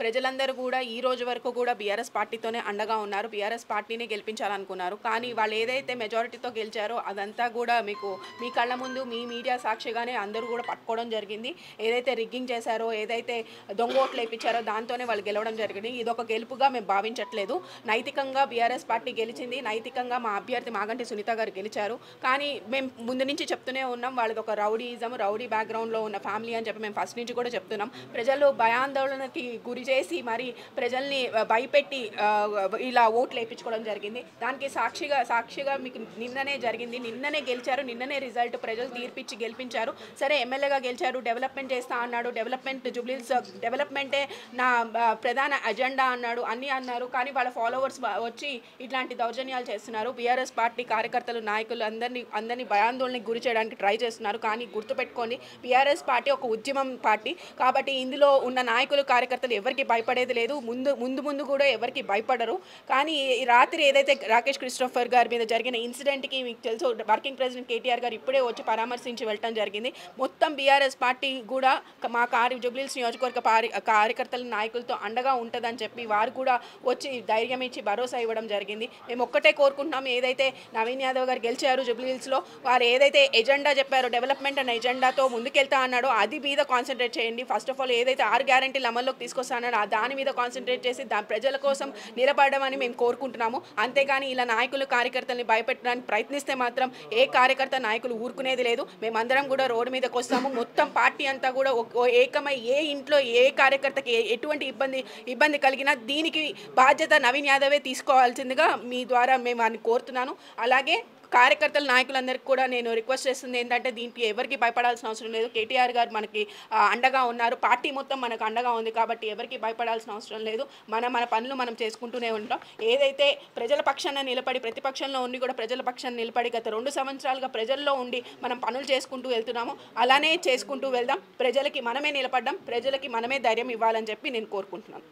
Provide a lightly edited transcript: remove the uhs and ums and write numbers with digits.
ప్రజలందరూ కూడా ఈ రోజు వరకు కూడా బీఆర్ఎస్ పార్టీతోనే అండగా ఉన్నారు. బీఆర్ఎస్ పార్టీని గెలిపించాలనుకున్నారు. కానీ వాళ్ళు ఏదైతే మెజారిటీతో గెలిచారో అదంతా కూడా మీకు మీ కళ్ళ ముందు మీ మీడియా సాక్షిగానే అందరూ కూడా పట్టుకోవడం జరిగింది. ఏదైతే రిగ్గింగ్ చేశారో, ఏదైతే దొంగ ఓట్లు వేయించారో దాంతోనే వాళ్ళు గెలవడం జరిగింది. ఇదొక గెలుపుగా మేము భావించట్లేదు. నైతికంగా బీఆర్ఎస్ పార్టీ గెలిచింది. నైతికంగా మా అభ్యర్థి మాగంటి సునీత గారు గెలిచారు. కానీ మేము ముందు నుంచి చెప్తూనే ఉన్నాం, వాళ్ళది ఒక రౌడీయిజం, రౌడీ బ్యాక్గ్రౌండ్లో ఉన్న ఫ్యామిలీ అని చెప్పి మేము ఫస్ట్ నుంచి కూడా చెప్తున్నాం. ప్రజలు భయాందోళనకి గురి చేసి మరి ప్రజల్ని భయపెట్టి ఇలా ఓట్లు వేయించుకోవడం జరిగింది. దానికి సాక్షిగా మీకు నిన్ననే జరిగింది. నిన్ననే గెలిచారు. నిన్ననే రిజల్ట్ ప్రజలు తీర్పిచ్చి గెలిపించారు. సరే, ఎమ్మెల్యేగా గెలిచారు, డెవలప్మెంట్ చేస్తా అన్నాడు, డెవలప్మెంటే నా ప్రధాన అజెండా అన్నాడు, అన్నీ అన్నారు. కానీ వాళ్ళ ఫాలోవర్స్ వచ్చి ఇట్లాంటి దౌర్జన్యాలు చేస్తున్నారు. బీఆర్ఎస్ పార్టీ కార్యకర్తలు, నాయకులు అందరినీ భయాందోళనకి గురి చేయడానికి ట్రై చేస్తున్నారు. కానీ గుర్తుపెట్టుకోండి, బీఆర్ఎస్ పార్టీ ఒక ఉద్యమం పార్టీ కాబట్టి ఇందులో ఉన్న నాయకులు, కార్యకర్తలు ఎవరికి భయపడేది లేదు. ముందు కూడా ఎవరికి భయపడరు. కానీ ఈ రాత్రి ఏదైతే రాకేష్ క్రిస్టోఫర్ గారి మీద జరిగిన ఇన్సిడెంట్కి మీకు తెలుసు, వర్కింగ్ ప్రెసిడెంట్ కేటీఆర్ గారు ఇప్పుడే వచ్చి పరామర్శించి వెళ్ళటం జరిగింది. మొత్తం బీఆర్ఎస్ పార్టీ కూడా మా జూబ్లీహిల్స్ నియోజకవర్గ కార్యకర్తల నాయకులతో అండగా ఉంటుందని చెప్పి వారు కూడా వచ్చి ధైర్యం ఇచ్చి భరోసా ఇవ్వడం జరిగింది. మేము ఒక్కటే కోరుకుంటున్నాం, ఏదైతే నవీన్ యాదవ్ గారు గెలిచారు జూబ్లీహిల్స్లో, వారు ఏదైతే ఎజెండా చెప్పారో, డెవలప్మెంట్ అనే ఎజెండాతో ముందుకెళ్తా అన్నాడో అది మీద కాన్సన్ట్రేట్ చేయండి. ఫస్ట్ ఆఫ్ ఆల్ ఏదైతే 6 గ్యారెంటీలు అమల్లోకి తీసుకొస్తానో దాని మీద కాన్సన్ట్రేట్ చేసి ప్రజల కోసం నిలబడమని మేము కోరుకుంటున్నాము. అంతేగాని ఇలా నాయకులు, కార్యకర్తల్ని భయపెట్టడానికి ప్రయత్నిస్తే మాత్రం ఏ కార్యకర్త, నాయకులు ఊరుకునేది లేదు. మేమందరం కూడా రోడ్డు మీదకి వస్తాము. మొత్తం పార్టీ అంతా కూడా ఏకమై ఏ ఇంట్లో ఏ కార్యకర్తకి ఎటువంటి ఇబ్బంది కలిగినా దీనికి బాధ్యత నవీన్ యాదవే తీసుకోవాల్సిందిగా మీ ద్వారా మేము అని కోరుతున్నాను. అలాగే కార్యకర్తల, నాయకులందరికీ కూడా నేను రిక్వెస్ట్ చేస్తుంది ఏంటంటే, దీనికి ఎవరికి భయపడాల్సిన అవసరం లేదు. కేటీఆర్ గారు మనకి అండగా ఉన్నారు. పార్టీ మొత్తం మనకు అండగా ఉంది కాబట్టి ఎవరికి భయపడాల్సిన అవసరం లేదు. మన పనులు మనం చేసుకుంటూనే ఉంటాం. ఏదైతే ప్రజల పక్షాన నిలబడి, ప్రతిపక్షంలో ఉండి కూడా ప్రజల పక్షాన నిలబడి గత 2 సంవత్సరాలుగా ప్రజల్లో ఉండి మనం పనులు చేసుకుంటూ వెళ్తున్నాము. అలానే చేసుకుంటూ వెళ్దాం. ప్రజలకి మనమే నిలబడ్డాం. ప్రజలకి మనమే ధైర్యం ఇవ్వాలని చెప్పి నేను కోరుకుంటున్నాను.